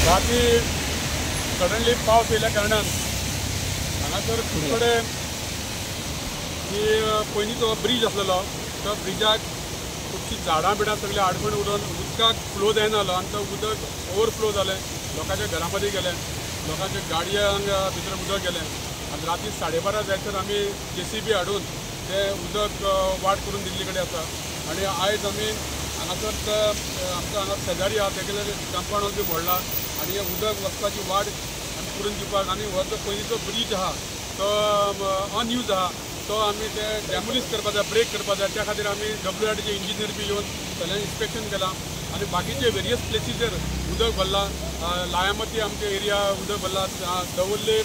राती सडनली पावस येयल्या कारणान हांगासर खूब कडेन की पयलींचो ब्रिज आसलेलो तो ब्रिजाक खुबशीं झाडां बिडां सगळीं आडखण उडोवन उदकाक फ्लो जायनासलो आनी तो उदक ओवरफ्लो जालें, लोकांच्या घरा मदीं गेलें, लोकांच्या गाडयांक भितर उदक गेलें आनी राती 12:30 जायसर आमी JCB हाडून तें उदक वाट करून दिल्ले कडेन आसा आनी आयज आमी हांगासर आमचो हांगा शेजारी आहा तेगेले कंपाउंड बी मोडला आनी हें उदक वचपाची वाट आमी करून दिवपाक आनी हो जो पयलींचो ब्रिज आहा तो अनयूज आहा तो आमी ते डॅमोलिश करपा जाय, ब्रेक करपा जाय, त्या खातीर आमी WRDचे इंजिनियर बी येवन सगळ्यांनी इन्स्पेक्शन केलां आनी बाकीचे वेरियस प्लेसीचेर उदक भरलां, लायामती आमचे एरिया उदक भरला, दवर्ले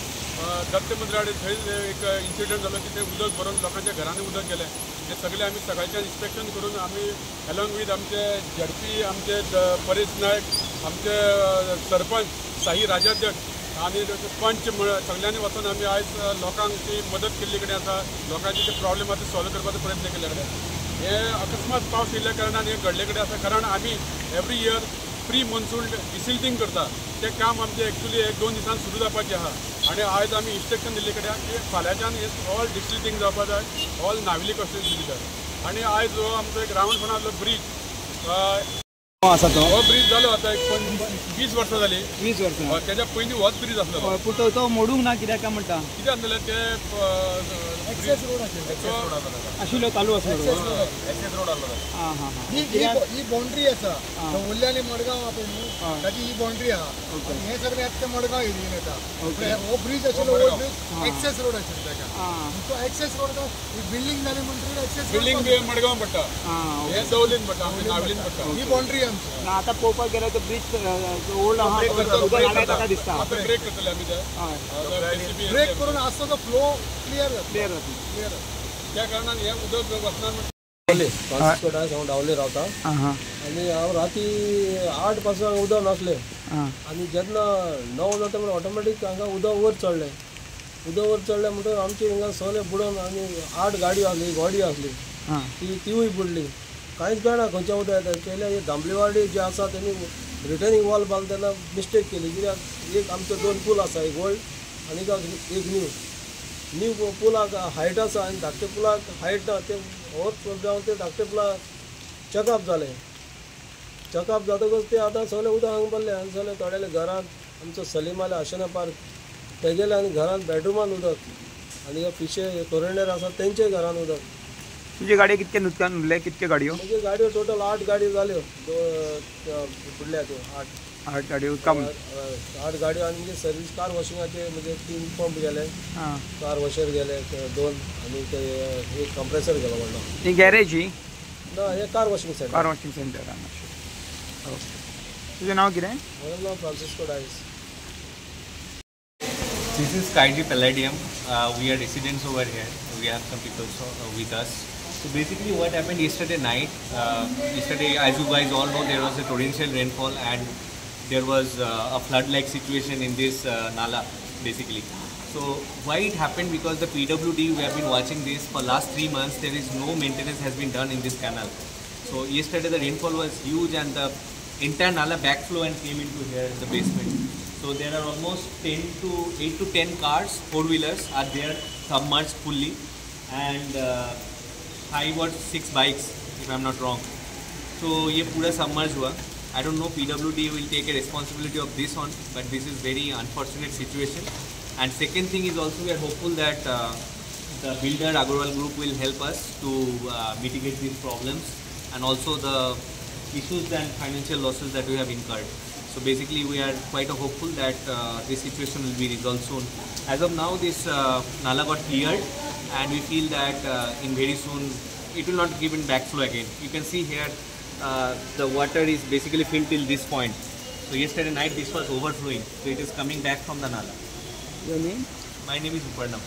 दत्त मंदिराडे थंय एक इन्सिडंट जालो की ते उदक भरून लोकांच्या घरांनी उदक गेलें. हे सगळे आमी सकाळच्यान इन्स्पेक्शन करून आमी अलॉंग वीथ आमचे ZP आमचे परेश नायक, आमचे सरपंच साई राजाध्यक्ष आनी पंच सगळ्यांनी वचून आमी आयज लोकांक ती मदत केल्ली कडेन आसा, लोकांचे ते प्रॉब्लेम आसा ते सॉल्व करपाचो प्रयत्न केल्ले कडेन. हे अकस्मात पावस येयल्ल्या कारणान हे घडले कडेन आसा कारण आमी every year pre monsoon desilting करता तें काम आमचें एक्चुली 1-2 दिसान सुरू जावपाचें आहा आनी आयज आमी इन्स्ट्रक्शन दिल्ले कडेन की फाल्यांच्यान हे ऑल डिसिल्टिंग जावपा जाय, ऑल नाविली कॉन्स्टिट्युएन्सी दिली जाय आनी आयज हो आमचो एक रावंड फोंडातलो ब्रिज आसा तो हो ब्रिज जालो आतां एक 20 वर्सां जाली. 20 वर्सां तेज्या पयलीं होच ब्रिज आसलो. पूण तो मोडूंक ना कित्याक काय म्हणटा कितें आसलें ते एक्सेस रोड आशिल्लो चालू आसलो एक्सेस रोड आसलो. हां हां हां ही बाउंड्री आसा उरल्यानी मडगांव आहा पळय न्हू ताची ही बाउंड्री आहा आनी हे सगळे आतां ते मडगांव एरियेन येता. हो ब्रिज आशिल्लो ओल्ड ब्रिज एक्सेस रोड आशिल्लो ताका तो एक्सेस रोड बिल्डींग जाली म्हणटकीर एक्सेस बिल्डींग मडगांव पडटा, हे दवलीन पडटा, आमच्या नावलीन पडटा. ही बाउंड्री आमची आतां पळोवपाक गेल्यार तो ब्रिज ओल्ड आहा ताका दिसता आतां ब्रेक करतले आमी ते ब्रेक करून आसता तो फ्लो क्लियर क्लियर जातलो. त्या कारणान हे उदक वचना फ्रांसिस्को डायस हांव डावले रावता आनी हांव राती 8 पासून उदक नासलें आनी जेन्ना 9 जाता म्हणून ऑटोमॅटीक हांगा उदक वयर चडलें म्हणटकीर आमचे हिंगा सगळे बुडोवन आनी 8 गाडयो आसली, गाडी आसली तिवूय बुडली. कांयच कळना खंयचें उदक येता. पयलें हे दांबलेवाडी जे आसा तेणी रिटर्निंग वॉल बांदता तेन्ना मिस्टेक केली कित्याक एक आमचे 2 पूल आसा, एक ओल्ड आनी एक न्यू पुलाक हायट आसा आनी धाकटे पुलाक हायट ना. ते होच जावन ते धाकटे पुलाक चॅकअप जातकच ते आतां सगळें उदक हांगा पडलें आनी सगळें थोड्याले घरांत आमचो सलीमाले आशना पार्क ते गेले आनी घरांत बेडरुमान उदक आनी पिशे कोरेंडेर आसा तेंचे घरांत उदक. तुजे गाडयो कितके नुकसान उरले, कितके गाडयो? म्हणजे गाडयो टोटल 8 गाडयो जाल्यो बुडल्या त्यो 8 गाडयो उदकां 8 गाडयो आनी म्हणजे सर्वीस कार वॉशिंगाचे म्हणजे 3 पंप गेले, कार वॉशर गेले 2 आनी ते एक कंप्रेसर गेलो व्हडलो. ही गॅरेज ही ना हे कार वॉशिंग सेंटर. तुजें नांव कितें? म्हजें नांव Francisco Dias. This is Kaiji Palladium. We are residents over here. We have some people with us. So basically what happened yesterday night, yesterday as you guys all know there was a torrential rainfall and there was a flood-like situation in this Nala basically. So why it happened? Because the PWD, we have been watching this for last 3 months, there is no maintenance has been done in this canal. So yesterday the rainfall was huge and the entire Nala backflow and came into here in the basement. So there are almost 8 to 10 cars, 4-wheelers are there submerged fully and 5 or 6 bikes if I am not wrong. So ये पूरा submerged हुआ. I don't know PWD will take a responsibility of this one, but this is very unfortunate situation. And second thing is also we are hopeful that the builder Agarwal Group will help us to mitigate these problems and also the issues and financial losses that we have incurred. So basically we are quite hopeful that this situation will be resolved soon. As of now this Nala got cleared and we feel that in very soon it will not give in backflow again. You can see here the water is basically filled till this point. So yesterday night this was overflowing. So it is coming back from the Nala. Your name? My name is Uparnam.